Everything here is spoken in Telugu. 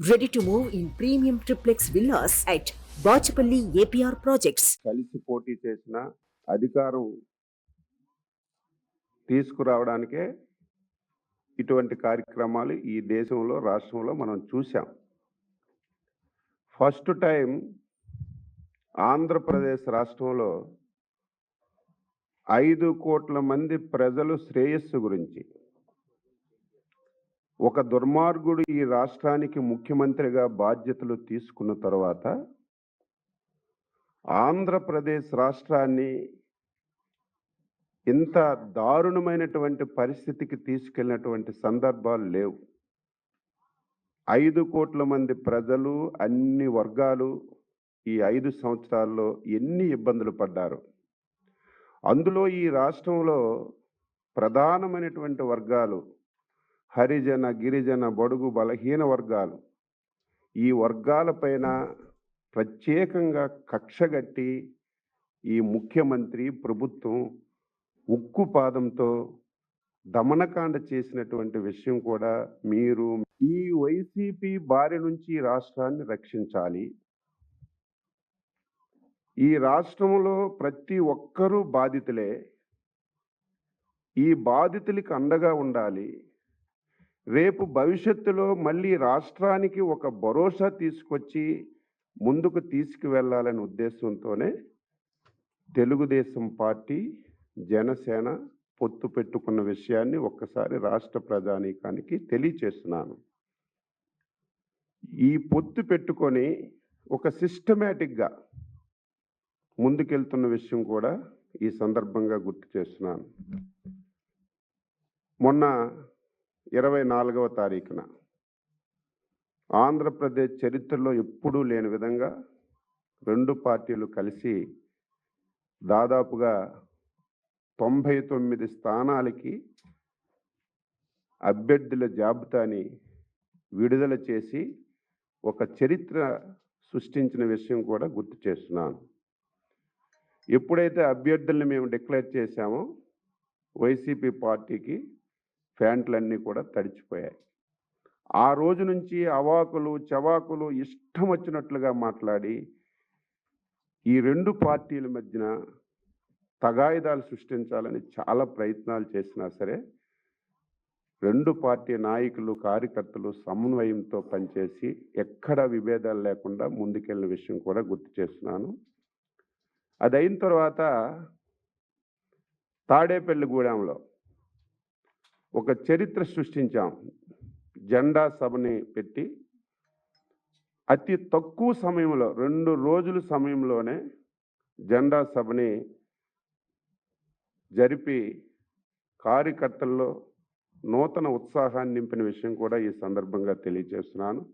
Ready to move in premium triplex villas at Bachapalli APR Projects. కలిసి పోటీ చేసిన అధికారం తీసుకురావడానికే ఇటువంటి కార్యక్రమాలు ఈ దేశంలో రాష్ట్రంలో మనం చూసాం. ఫస్ట్ టైం ఆంధ్రప్రదేశ్ రాష్ట్రంలో 5 కోట్ల మంది ప్రజలు శ్రేయస్సు గురించి ఒక దుర్మార్గుడు ఈ రాష్ట్రానికి ముఖ్యమంత్రిగా బాధ్యతలు తీసుకున్న తర్వాత ఆంధ్రప్రదేశ్ రాష్ట్రాన్ని ఇంత దారుణమైనటువంటి పరిస్థితికి తీసుకెళ్ళినటువంటి సందర్భాలు లేవు. 5 కోట్ల మంది ప్రజలు అన్ని వర్గాలు ఈ 5 సంవత్సరాల్లో ఎన్ని ఇబ్బందులు పడ్డారు. అందులో ఈ రాష్ట్రంలో ప్రధానమైనటువంటి వర్గాలు హరిజన, గిరిజన, బడుగు, బలహీన వర్గాలు. ఈ వర్గాలపైన ప్రత్యేకంగా కక్షగట్టి ఈ ముఖ్యమంత్రి ప్రభుత్వం ఉక్కు పాదంతో దమనకాండ చేసినటువంటి విషయం కూడా మీరు ఈ వైసీపీ బారి నుంచి రాష్ట్రాన్ని రక్షించాలి. ఈ రాష్ట్రంలో ప్రతి ఒక్కరూ బాధితులే. ఈ బాధితులకు అండగా ఉండాలి. రేపు భవిష్యత్తులో మళ్ళీ రాష్ట్రానికి ఒక భరోసా తీసుకొచ్చి ముందుకు తీసుకువెళ్ళాలనే ఉద్దేశంతోనే తెలుగుదేశం పార్టీ, జనసేన పొత్తు పెట్టుకున్న విషయాన్ని ఒక్కసారి రాష్ట్ర ప్రజానీకానికి తెలియచేస్తున్నాను. ఈ పొత్తు పెట్టుకొని ఒక సిస్టమేటిక్గా ముందుకెళ్తున్న విషయం కూడా ఈ సందర్భంగా గుర్తు చేస్తున్నాను. మొన్న 24వ తారీఖున ఆంధ్రప్రదేశ్ చరిత్రలో ఎప్పుడూ లేని విధంగా 2 పార్టీలు కలిసి దాదాపుగా 99 స్థానాలకి అభ్యర్థుల జాబితాని విడుదల చేసి ఒక చరిత్ర సృష్టించిన విషయం కూడా గుర్తు చేస్తున్నాను. ఎప్పుడైతే అభ్యర్థుల్ని మేము డిక్లేర్ చేశామో వైసీపీ పార్టీకి ఫ్యాంట్లన్నీ కూడా తడిచిపోయాయి. ఆ రోజు నుంచి అవాకులు చవాకులు ఇష్టం వచ్చినట్లుగా మాట్లాడి ఈ 2 పార్టీల మధ్యన తగాయిదాలు సృష్టించాలని చాలా ప్రయత్నాలు చేసినా సరే 2 పార్టీ నాయకులు, కార్యకర్తలు సమన్వయంతో పనిచేసి ఎక్కడ విభేదాలు లేకుండా ముందుకెళ్ళిన విషయం కూడా గుర్తు చేస్తున్నాను. అది అయిన తర్వాత తాడేపల్లిగూడెంలో ఒక చరిత్ర సృష్టించాం. జెండా సభని పెట్టి అతి తక్కువ సమయంలో 2 రోజుల సమయంలోనే జెండా సభని జరిపి కార్యకర్తల్లో నూతన ఉత్సాహాన్ని నింపిన విషయం కూడా ఈ సందర్భంగా తెలియజేస్తున్నాను.